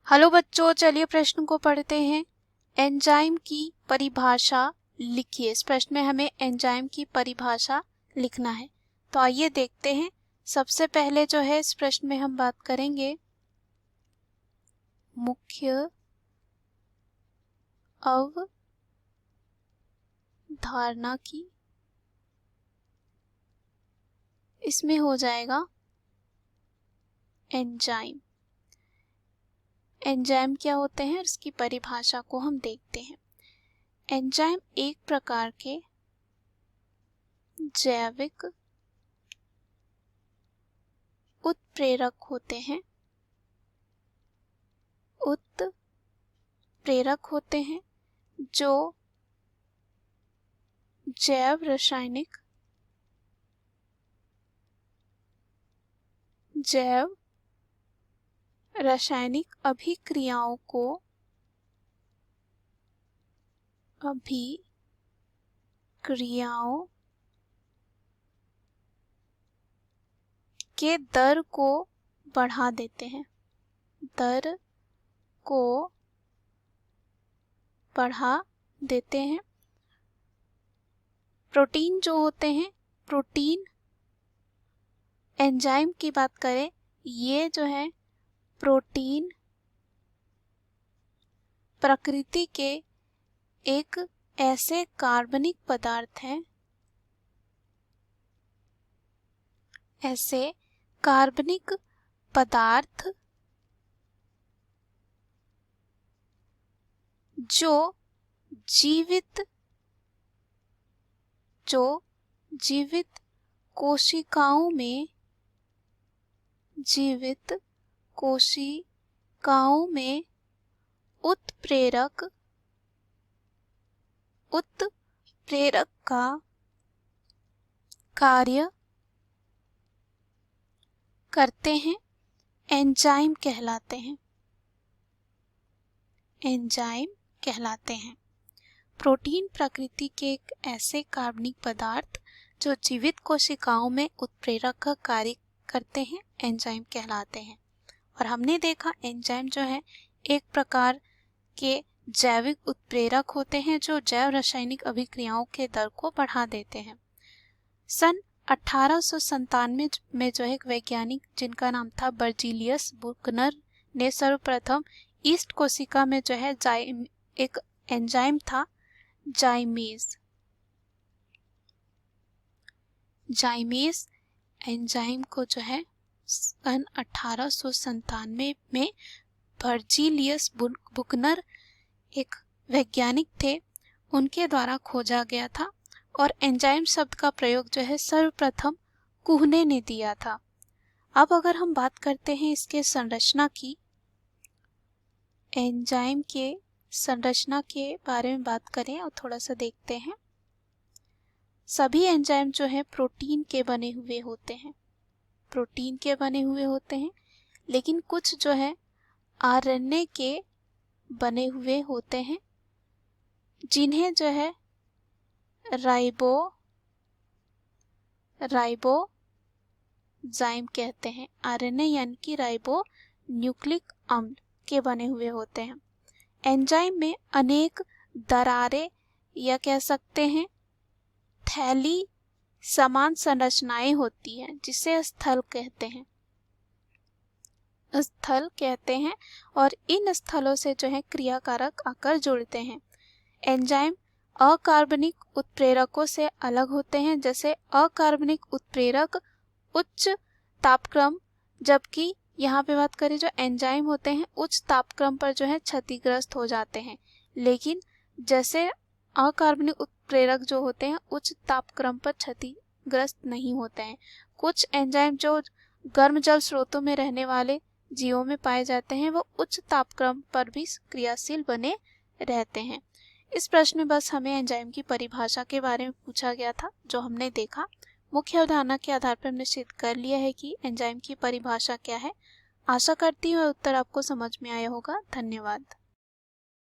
Hello बच्चों, चलिए प्रश्न को पढ़ते हैं। एंजाइम की परिभाषा लिखिए। इस प्रश्न में हमें एंजाइम की परिभाषा लिखना है। तो आइए देखते हैं। सबसे पहले जो है इस प्रश्न में हम बात करेंगे मुख्य अवधारणा की। इसमें हो जाएगा एंजाइम। एंजाइम क्या होते हैं, इसकी परिभाषा को हम देखते हैं। एंजाइम एक प्रकार के जैविक उत्प्रेरक होते हैं। उत्प्रेरक होते हैं जो जैव रासायनिक अभिक्रियाओं के दर को बढ़ा देते हैं। प्रोटीन जो होते हैं, प्रोटीन एंजाइम की बात करें, ये जो है प्रोटीन प्रकृति के एक ऐसे कार्बनिक पदार्थ जो जीवित कोशिकाओं में उत्प्रेरक का कार्य करते हैं, एंजाइम कहलाते हैं। प्रोटीन प्रकृति के एक ऐसे कार्बनिक पदार्थ जो जीवित कोशिकाओं में उत्प्रेरक का कार्य करते हैं, एंजाइम कहलाते हैं। और हमने देखा एंजाइम जो है एक प्रकार के जैविक उत्प्रेरक होते हैं जो जैव रासायनिक अभिक्रियाओं के दर को बढ़ा देते हैं। सन 1897 में जो एक वैज्ञानिक जिनका नाम था बर्जीलियस बुकनर ने सर्वप्रथम ईस्ट कोशिका में जो है एक एंजाइम था जाइमेज एंजाइम को जो है सन 1897 में बर्जीलियस बुकनर एक वैज्ञानिक थे, उनके द्वारा खोजा गया था। और एंजाइम शब्द का प्रयोग जो है सर्वप्रथम कुहने ने दिया था। अब अगर हम बात करते हैं इसके संरचना की, एंजाइम के संरचना के बारे में बात करें और थोड़ा सा देखते हैं। सभी एंजाइम जो है प्रोटीन के बने हुए होते हैं, लेकिन कुछ जो है आरएनए के बने हुए होते हैं, जिन्हें जो है राइबोजाइम कहते हैं। आरएनए यानी कि राइबो न्यूक्लिक अम्ल के बने हुए होते हैं। एंजाइम में अनेक दरारें या कह सकते हैं थैली समान संरचनाएं होती हैं, जिसे स्थल कहते हैं और इन स्थलों से जो है क्रियाकारक आकर जुड़ते हैं। एंजाइम अकार्बनिक उत्प्रेरकों से अलग होते हैं, जैसे अकार्बनिक उत्प्रेरक उच्च तापक्रम, जबकि यहाँ पे बात करें जो एंजाइम होते हैं उच्च तापक्रम पर जो है क्षतिग्रस्त हो जाते हैं। लेकिन जैसे अकार्बनिक उत्प्रेरक जो होते हैं उच्च तापक्रम पर क्षतिग्रस्त नहीं होते हैं। कुछ एंजाइम जो गर्म जल स्रोतों में रहने वाले जीवों में पाए जाते हैं, वो उच्च तापक्रम पर भी क्रियाशील बने रहते हैं। इस प्रश्न में बस हमें एंजाइम की परिभाषा के बारे में पूछा गया था, जो हमने देखा। मुख्य अवधारणा के आधार पर हमने सिद्ध कर लिया है कि एंजाइम की परिभाषा क्या है। आशा करती हूँ उत्तर आपको समझ में आया होगा। धन्यवाद।